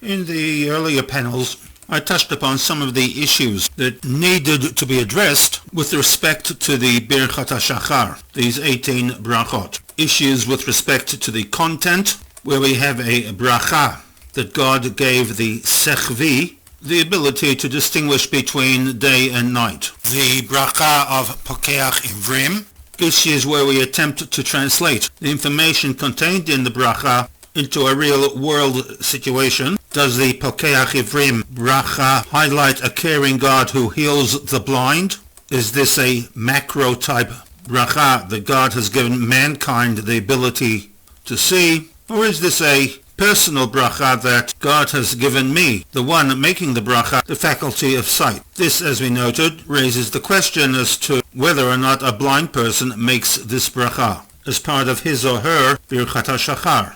In the earlier panels, I touched upon some of the issues that needed to be addressed with respect to the Birchat HaShachar, these 18 brachot. Issues with respect to the content, where we have a bracha that God gave the Sechvi, the ability to distinguish between day and night. The bracha of Pokeach Ivrim, issues where we attempt to translate the information contained in the bracha into a real-world situation. Does the Pokeach Ivrim bracha highlight a caring God who heals the blind? Is this a macro-type bracha that God has given mankind the ability to see? Or is this a personal bracha that God has given me, the one making the bracha, the faculty of sight? This, as we noted, raises the question as to whether or not a blind person makes this bracha as part of his or her Birchat HaShachar.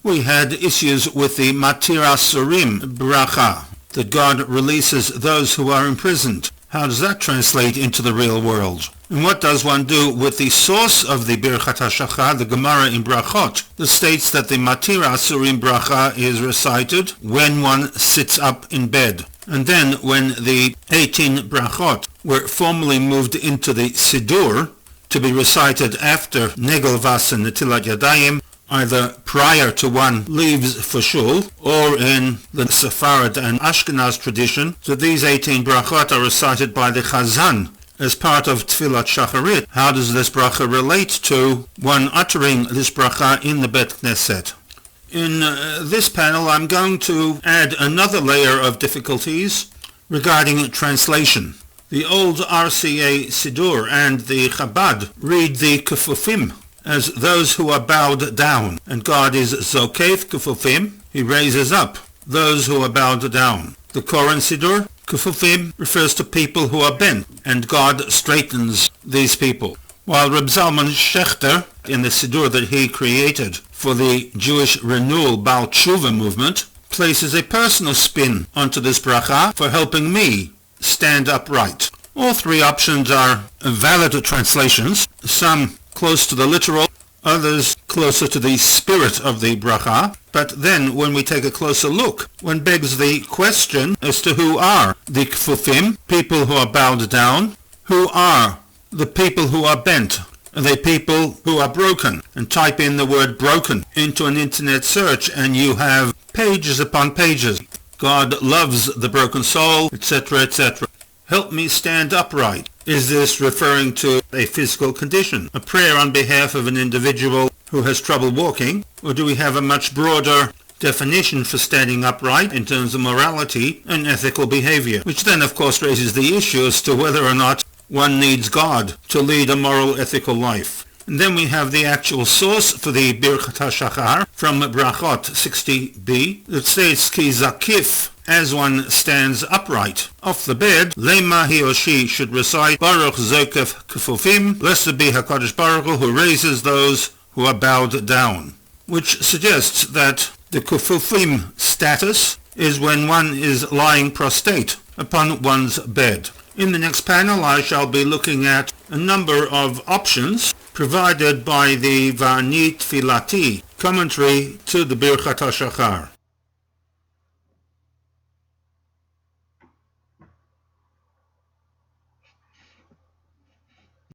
We had issues with the Matir Asurim bracha, that God releases those who are imprisoned. How does that translate into the real world? And what does one do with the source of the Birchat HaShachar, the Gemara in Brachot, that states that the Matir Asurim bracha is recited when one sits up in bed? And then when the 18 brachot were formally moved into the SIDUR to be recited after Negel Vas and Netilat Yadayim, either prior to one leaves for shul, or in the Sepharad and Ashkenaz tradition, that these 18 brachot are recited by the Chazan as part of Tfilat Shacharit. How does this bracha relate to one uttering this bracha in the Bet Knesset? In this panel, I'm going to add another layer of difficulties regarding translation. The old RCA Sidur and the Chabad read the Kefoofim as those who are bowed down, and God is Zokef Kefoofim, he raises up those who are bowed down. The Koran Sidur, Kefoofim, refers to people who are bent, and God straightens these people. While Reb Zalman Shechter, in the Sidur that he created for the Jewish Renewal Baal Tshuva movement, places a personal spin onto this bracha for helping me stand upright. All three options are valid translations, some close to the literal, others closer to the spirit of the bracha. But then when we take a closer look, one begs the question as to who are the Kefoofim, people who are bowed down, who are the people who are bent, are they people who are broken? And type in the word broken into an internet search and you have pages upon pages. God loves the broken soul, etc., etc. Help me stand upright. Is this referring to a physical condition, a prayer on behalf of an individual who has trouble walking? Or do we have a much broader definition for standing upright in terms of morality and ethical behavior? Which then, of course, raises the issue as to whether or not one needs God to lead a moral, ethical life. And then we have the actual source for the Birchat HaShachar from Brachot 60b that states, Ki Zokef, as one stands upright off the bed, Lema he or she should recite Baruch Zokef Kefoofim, blessed be HaKadosh Baruch Hu, who raises those who are bowed down, which suggests that the Kefoofim status is when one is lying prostrate upon one's bed. In the next panel I shall be looking at a number of options provided by the Va'ani Tfilati commentary to the Birchat HaShachar.